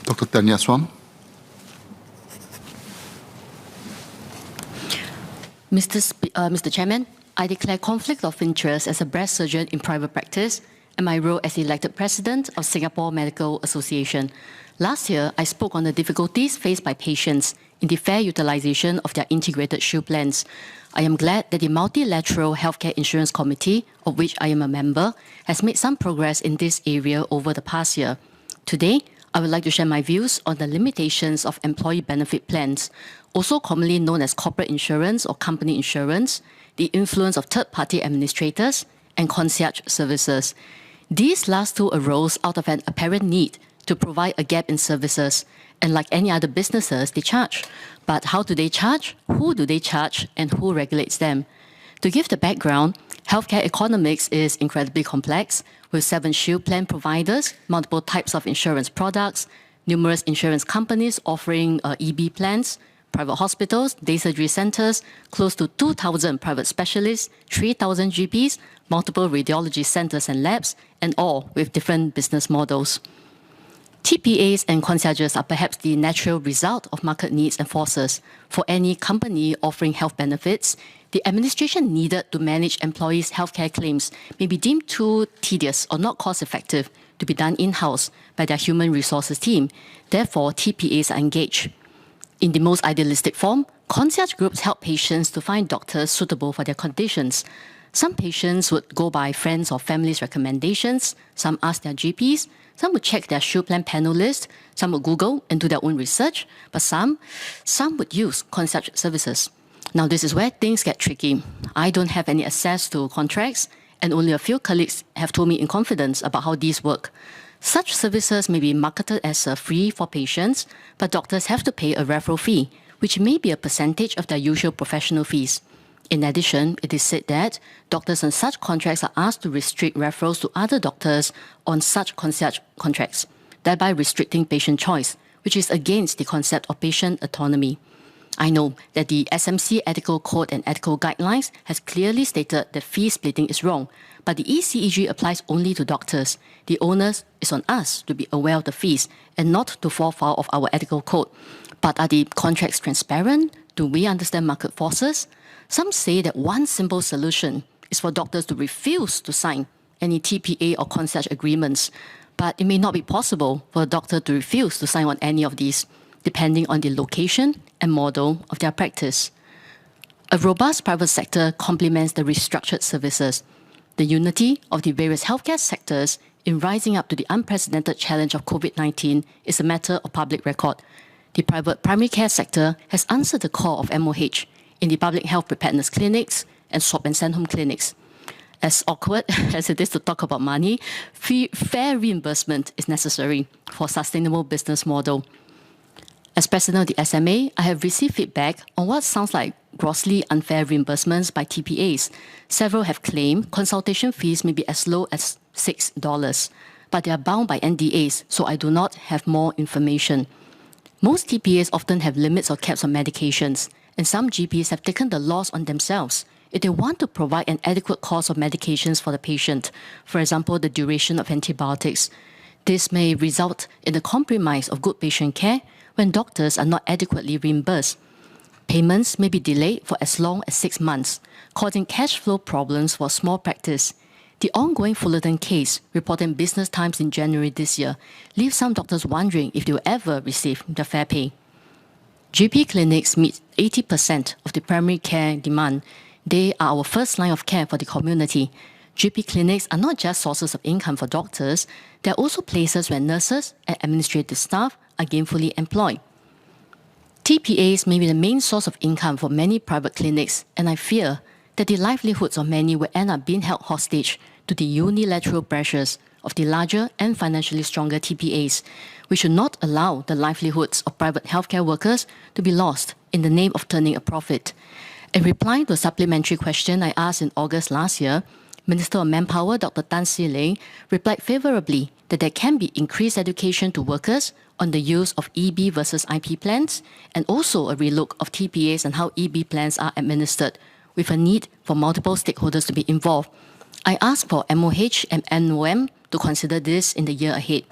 Dr. Tanya Swam. Mr. Chairman, I declare conflict of interest as a breast surgeon in private practice and my role as elected president of Singapore Medical Association. Last year, I spoke on the difficulties faced by patients in the fair utilization of their integrated shield plans. I am glad that the Multilateral Healthcare Insurance Committee, of which I am a member, has made some progress in this area over the past year. Today, I would like to share my views on the limitations of employee benefit plans, also commonly known as corporate insurance or company insurance, the influence of third-party administrators, and concierge services. These last two arose out of an apparent need to provide a gap in services, and like any other businesses, they charge. But how do they charge? Who do they charge? And who regulates them? To give the background, healthcare economics is incredibly complex, with 7 shield plan providers, multiple types of insurance products, numerous insurance companies offering EB plans, private hospitals, day surgery centers, close to 2,000 private specialists, 3,000 GPs, multiple radiology centers and labs, and all with different business models. TPAs and concierges are perhaps the natural result of market needs and forces. For any company offering health benefits, the administration needed to manage employees' healthcare claims may be deemed too tedious or not cost-effective to be done in-house by their human resources team. Therefore, TPAs are engaged. In the most idealistic form, concierge groups help patients to find doctors suitable for their conditions. Some patients would go by friends or family's recommendations, some ask their GPs, some would check their shield plan panel list, some would Google and do their own research, but some would use concierge services. Now this is where things get tricky. I don't have any access to contracts, and only a few colleagues have told me in confidence about how these work. Such services may be marketed as free for patients, but doctors have to pay a referral fee, which may be a percentage of their usual professional fees. In addition, it is said that doctors on such contracts are asked to restrict referrals to other doctors on such concierge contracts, thereby restricting patient choice, which is against the concept of patient autonomy. I know that the SMC Ethical Code and Ethical Guidelines has clearly stated that fee splitting is wrong, but the ECEG applies only to doctors. The onus is on us to be aware of the fees and not to fall foul of our ethical code. But are the contracts transparent? Do we understand market forces? Some say that one simple solution is for doctors to refuse to sign any TPA or concierge agreements, but it may not be possible for a doctor to refuse to sign on any of these, depending on the location and model of their practice. A robust private sector complements the restructured services. The unity of the various healthcare sectors in rising up to the unprecedented challenge of COVID-19 is a matter of public record. The private primary care sector has answered the call of MOH in the public health preparedness clinics and swap and send home clinics. As awkward as it is to talk about money, fair reimbursement is necessary for a sustainable business model. As president of the SMA, I have received feedback on what sounds like grossly unfair reimbursements by TPAs. Several have claimed consultation fees may be as low as $6, but they are bound by NDAs, so I do not have more information. Most TPAs often have limits or caps on medications, and some GPs have taken the loss on themselves if they want to provide an adequate course of medications for the patient, for example, the duration of antibiotics. This may result in the compromise of good patient care when doctors are not adequately reimbursed. Payments may be delayed for as long as 6 months, causing cash flow problems for small practice. The ongoing Fullerton case, reported in Business Times in January this year, leaves some doctors wondering if they will ever receive their fair pay. GP clinics meet 80% of the primary care demand. They are our first line of care for the community. GP clinics are not just sources of income for doctors, they are also places where nurses and administrative staff are gainfully employed. TPAs may be the main source of income for many private clinics, and I fear that the livelihoods of many will end up being held hostage to the unilateral pressures of the larger and financially stronger TPAs. We should not allow the livelihoods of private healthcare workers to be lost in the name of turning a profit. In reply to a supplementary question I asked in August last year, Minister of Manpower Dr. Tan See Leng replied favourably that there can be increased education to workers on the use of EB versus IP plans, and also a relook of TPAs and how EB plans are administered, with a need for multiple stakeholders to be involved. I asked for MOH and NOM to consider this in the year ahead.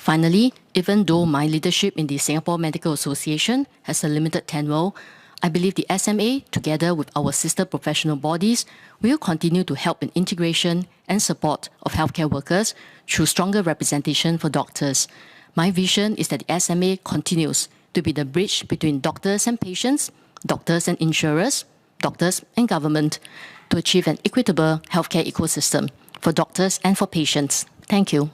Finally, even though my leadership in the Singapore Medical Association has a limited tenure, I believe the SMA, together with our sister professional bodies, will continue to help in integration and support of healthcare workers through stronger representation for doctors. My vision is that the SMA continues to be the bridge between doctors and patients, doctors and insurers, doctors and government, to achieve an equitable healthcare ecosystem for doctors and for patients. Thank you.